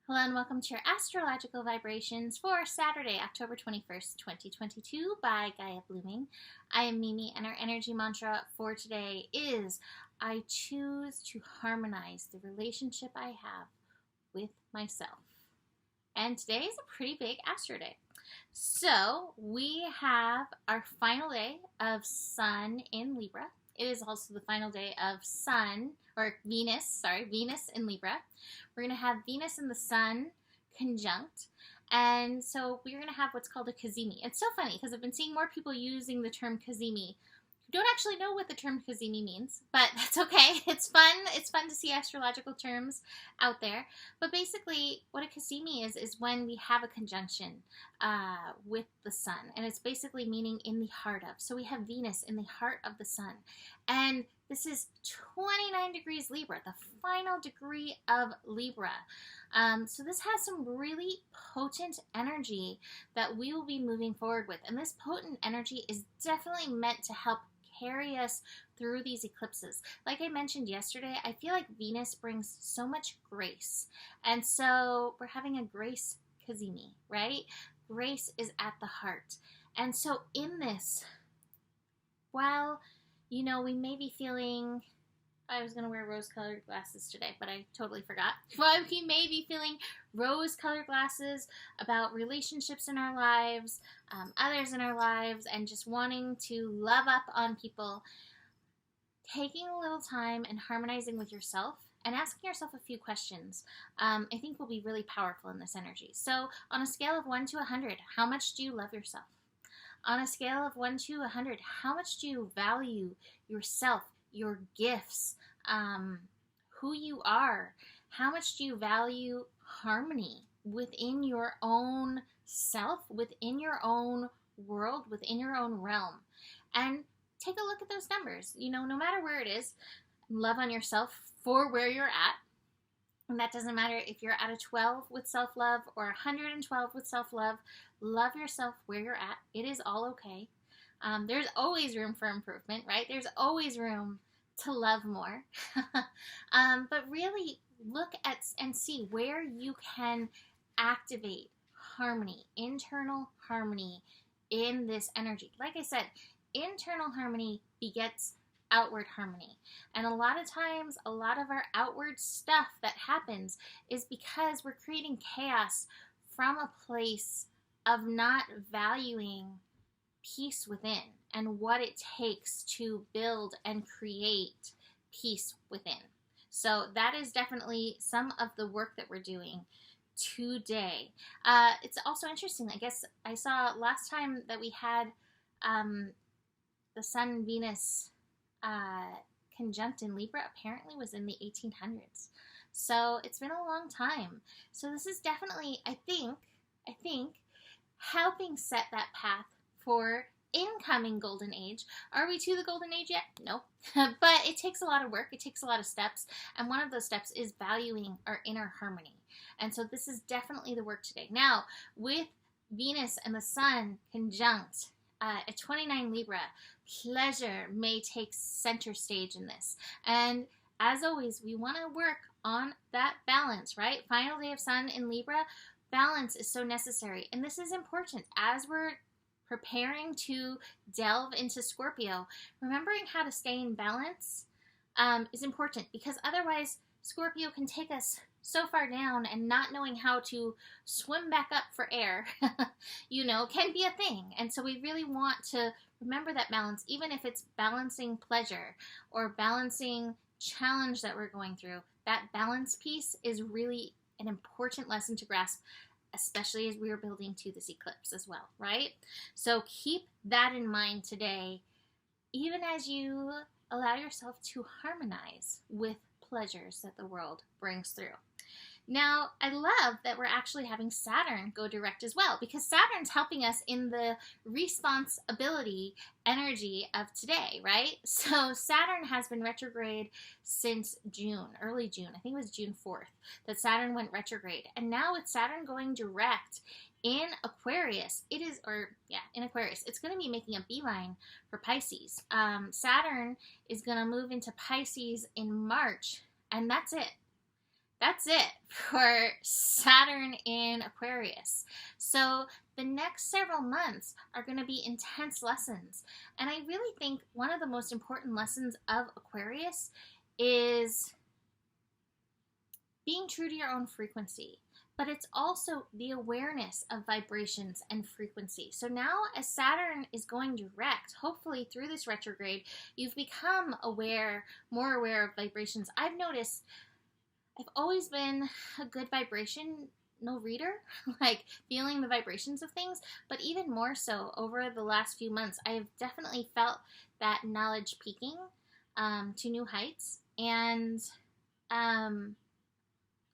Hello and welcome to your astrological vibrations for Saturday, October 21st, 2022 by Gaia Blooming. I am Mimi and our energy mantra for today is I choose to harmonize the relationship I have with myself. And today is a pretty big astro day. So we have our final day of Sun in Libra. It is also the final day of Venus in Libra. We're going to have Venus and the Sun conjunct. And so we're going to have what's called a cazimi. It's so funny because I've been seeing more people using the term cazimi who don't actually know what the term cazimi means, but that's okay. It's fun. It's fun to see astrological terms out there. But basically, what a cazimi is when we have a conjunction with the Sun. And it's basically meaning in the heart of. So we have Venus in the heart of the Sun. And this is 29 degrees Libra, the final degree of Libra. So this has some really potent energy that we will be moving forward with. And this potent energy is definitely meant to help carry us through these eclipses. Like I mentioned yesterday, I feel like Venus brings so much grace. And so we're having a grace cazimi, right? Grace is at the heart. And so in this, while we may be feeling, I was going to wear rose-colored glasses today, but I totally forgot. Well, we may be feeling rose-colored glasses about relationships in our lives, others in our lives, and just wanting to love up on people. Taking a little time and harmonizing with yourself and asking yourself a few questions, I think will be really powerful in this energy. So on a scale of 1 to 100, how much do you love yourself? On a scale of 1 to 100, how much do you value yourself, your gifts, who you are? How much do you value harmony within your own self, within your own world, within your own realm? And take a look at those numbers. No matter where it is, love on yourself for where you're at. And that doesn't matter if you're at a 12 with self-love or 112 with self-love. Love yourself where you're at. It is all okay. There's always room for improvement, right? There's always room to love more. But really look at and see where you can activate harmony, internal harmony in this energy. Like I said, internal harmony begets outward harmony. And a lot of times, a lot of our outward stuff that happens is because we're creating chaos from a place of not valuing peace within and what it takes to build and create peace within. So that is definitely some of the work that we're doing today. It's also interesting, I guess I saw last time that we had the Sun Venus conjunct in Libra apparently was in the 1800s. So it's been a long time. So this is definitely, I think, helping set that path for incoming golden age. Are we to the golden age yet? No. But it takes a lot of work. It takes a lot of steps. And one of those steps is valuing our inner harmony. And so this is definitely the work today. Now, with Venus and the Sun conjunct, at 29 Libra, pleasure may take center stage in this. And as always, we want to work on that balance, right? Final day of Sun in Libra, balance is so necessary. And this is important as we're preparing to delve into Scorpio. Remembering how to stay in balance is important, because otherwise Scorpio can take us so far down, and not knowing how to swim back up for air, can be a thing. And so we really want to remember that balance, even if it's balancing pleasure or balancing challenge that we're going through. That balance piece is really an important lesson to grasp, especially as we are building to this eclipse as well, right? So keep that in mind today, even as you allow yourself to harmonize with pleasures that the world brings through. Now, I love that we're actually having Saturn go direct as well, because Saturn's helping us in the responsibility energy of today, right? So Saturn has been retrograde since June, early June. I think it was June 4th that Saturn went retrograde. And now with Saturn going direct in Aquarius, in Aquarius, it's going to be making a beeline for Pisces. Saturn is going to move into Pisces in March, and that's it. that's it for Saturn in Aquarius. So the next several months are going to be intense lessons. And I really think one of the most important lessons of Aquarius is being true to your own frequency. But it's also the awareness of vibrations and frequency. So now as Saturn is going direct, hopefully through this retrograde, you've become aware, more aware of vibrations. I've noticed I've always been a good vibrational reader, like feeling the vibrations of things, but even more so over the last few months, I have definitely felt that knowledge peaking to new heights, and I'm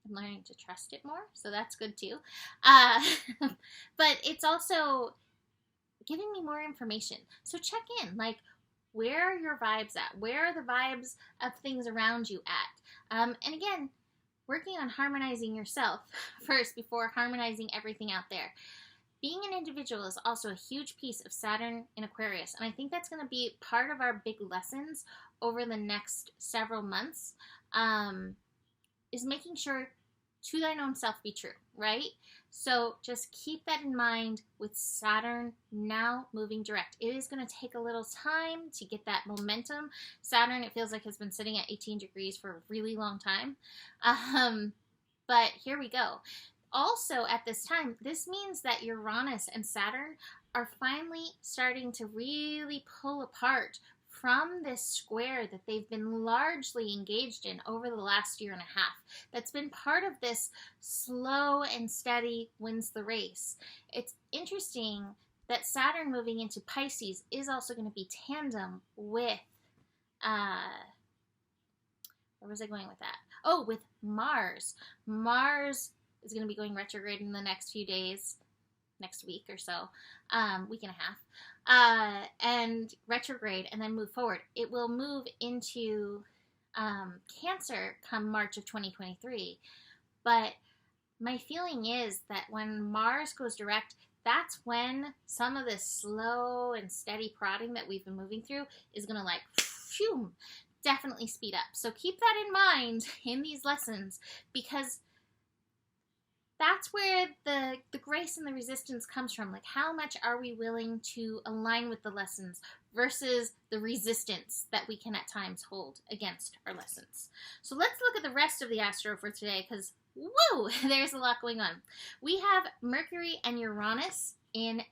learning to trust it more, so that's good too. But it's also giving me more information. So check in, like, where are your vibes at? Where are the vibes of things around you at? And again, working on harmonizing yourself first before harmonizing everything out there. Being an individual is also a huge piece of Saturn in Aquarius, and I think that's going to be part of our big lessons over the next several months, is making sure to thine own self be true, right? So just keep that in mind with Saturn now moving direct. It is going to take a little time to get that momentum. Saturn, it feels like, has been sitting at 18 degrees for a really long time. But here we go. Also at this time, this means that Uranus and Saturn are finally starting to really pull apart from this square that they've been largely engaged in over the last year and a half. That's been part of this slow and steady wins the race. It's interesting that Saturn moving into Pisces is also going to be tandem with, where was I going with that? Oh, with Mars. Mars is going to be going retrograde in the next few days, next week or so, week and a half, and retrograde and then move forward. It will move into Cancer come March of 2023. But my feeling is that when Mars goes direct, that's when some of this slow and steady prodding that we've been moving through is going to, like, phew, definitely speed up. So keep that in mind in these lessons, because that's where the grace and the resistance comes from. Like, how much are we willing to align with the lessons versus the resistance that we can at times hold against our lessons? So let's look at the rest of the astro for today, because, woo, there's a lot going on. We have Mercury and Uranus in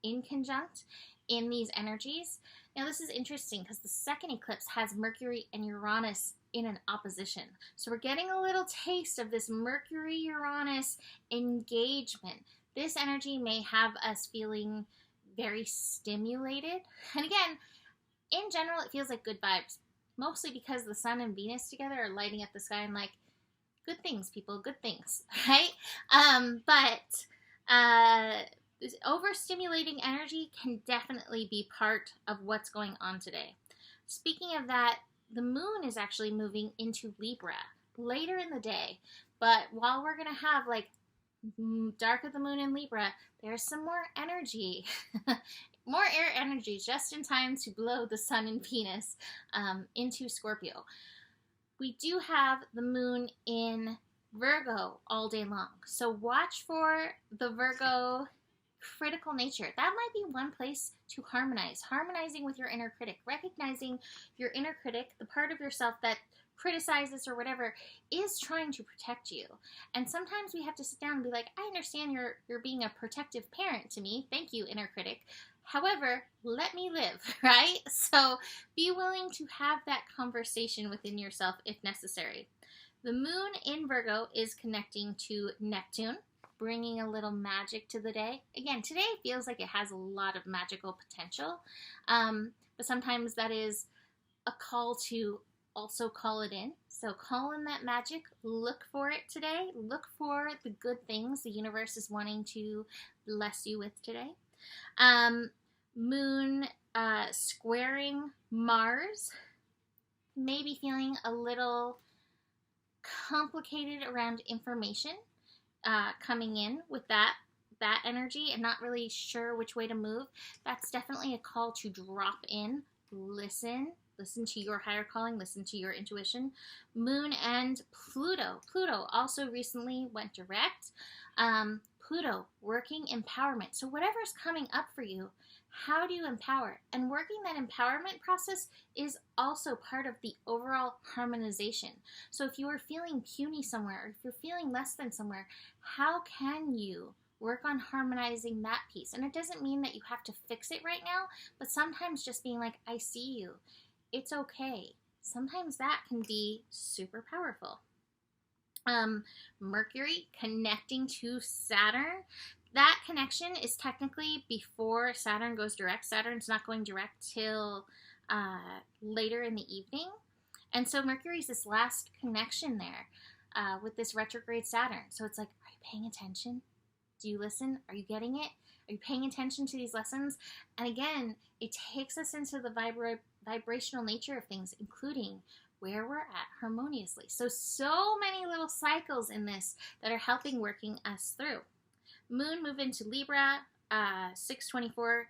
conjunct in these energies. Now, this is interesting because the second eclipse has Mercury and Uranus in an opposition. So we're getting a little taste of this Mercury-Uranus engagement. This energy may have us feeling very stimulated. And again, in general, it feels like good vibes, mostly because the Sun and Venus together are lighting up the sky and, like, good things, people, good things, right? But this overstimulating energy can definitely be part of what's going on today. Speaking of that, the moon is actually moving into Libra later in the day. But while we're going to have, like, dark of the moon in Libra, there's some more energy, more air energy just in time to blow the Sun and Venus into Scorpio. We do have the moon in Virgo all day long. So watch for the Virgo critical nature. That might be one place to harmonize. Harmonizing with your inner critic. Recognizing your inner critic, the part of yourself that criticizes or whatever, is trying to protect you. And sometimes we have to sit down and be like, I understand you're being a protective parent to me. Thank you, inner critic. However, let me live, right? So be willing to have that conversation within yourself if necessary. The moon in Virgo is connecting to Neptune, bringing a little magic to the day. Again, today feels like it has a lot of magical potential, but sometimes that is a call to also call it in. So call in that magic, look for it today, look for the good things the universe is wanting to bless you with today. Moon squaring Mars, maybe feeling a little complicated around information coming in with that energy and not really sure which way to move. That's definitely a call to drop in, listen, Listen to your higher calling. Listen to your intuition. Moon and Pluto. Pluto also recently went direct. Pluto, working empowerment. So whatever's coming up for you, how do you empower? And working that empowerment process is also part of the overall harmonization. So if you are feeling puny somewhere, or if you're feeling less than somewhere, how can you work on harmonizing that piece? And it doesn't mean that you have to fix it right now, but sometimes just being like, I see you. It's okay. Sometimes that can be super powerful. Mercury connecting to Saturn. That connection is technically before Saturn goes direct. Saturn's not going direct till later in the evening. And so Mercury's this last connection there with this retrograde Saturn. So it's like, are you paying attention? Do you listen? Are you getting it? Are you paying attention to these lessons? And again, it takes us into the vibrational nature of things, including where we're at harmoniously. So many little cycles in this that are helping working us through. Moon move into Libra, 6:24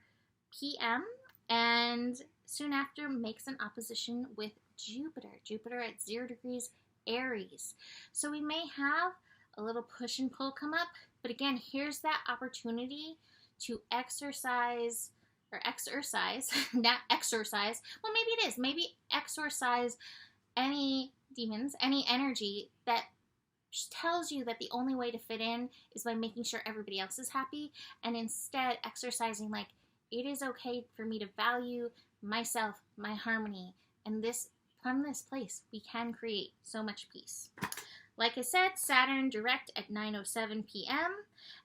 p.m. and soon after makes an opposition with Jupiter. Jupiter at 0 degrees Aries. So we may have a little push and pull come up, but again, here's that opportunity to exercise, not exercise. Well, maybe it is. Maybe exorcise any demons, any energy that tells you that the only way to fit in is by making sure everybody else is happy, and instead exercising like, it is okay for me to value myself, my harmony, and from this place we can create so much peace. Like I said, Saturn direct at 9:07 p.m.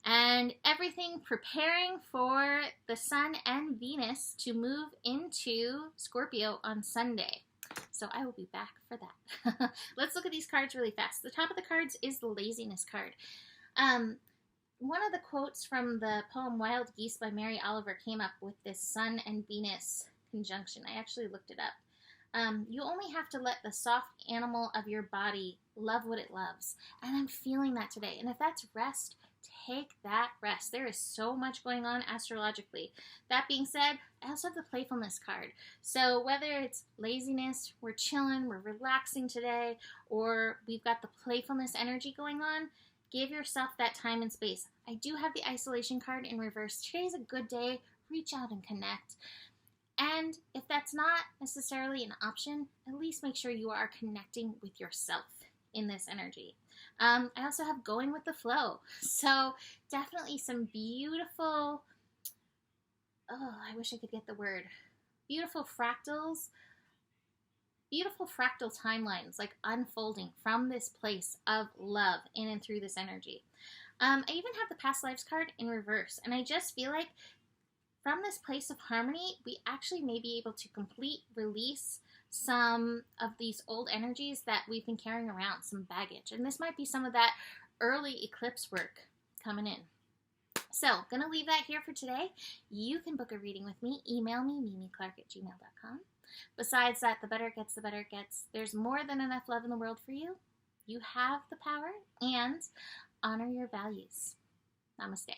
and everything preparing for the Sun and Venus to move into Scorpio on Sunday. So I will be back for that. Let's look at these cards really fast. The top of the cards is the laziness card. One of the quotes from the poem Wild Geese by Mary Oliver came up with this Sun and Venus conjunction. I actually looked it up. You only have to let the soft animal of your body love what it loves. And I'm feeling that today. And if that's rest, take that rest. There is so much going on astrologically. That being said, I also have the playfulness card. So whether it's laziness, we're chilling, we're relaxing today, or we've got the playfulness energy going on, give yourself that time and space. I do have the isolation card in reverse. Today's a good day. Reach out and connect. And if that's not necessarily an option, at least make sure you are connecting with yourself in this energy. I also have going with the flow. So definitely some beautiful, I wish I could get the word, beautiful fractal timelines, like unfolding from this place of love in and through this energy. I even have the past lives card in reverse, and I just feel like from this place of harmony, we actually may be able to release some of these old energies that we've been carrying around, some baggage. And this might be some of that early eclipse work coming in. So, gonna leave that here for today. You can book a reading with me. Email me, mimiclark@gmail.com. Besides that, the better it gets, the better it gets. There's more than enough love in the world for you. You have the power, and honor your values. Namaste.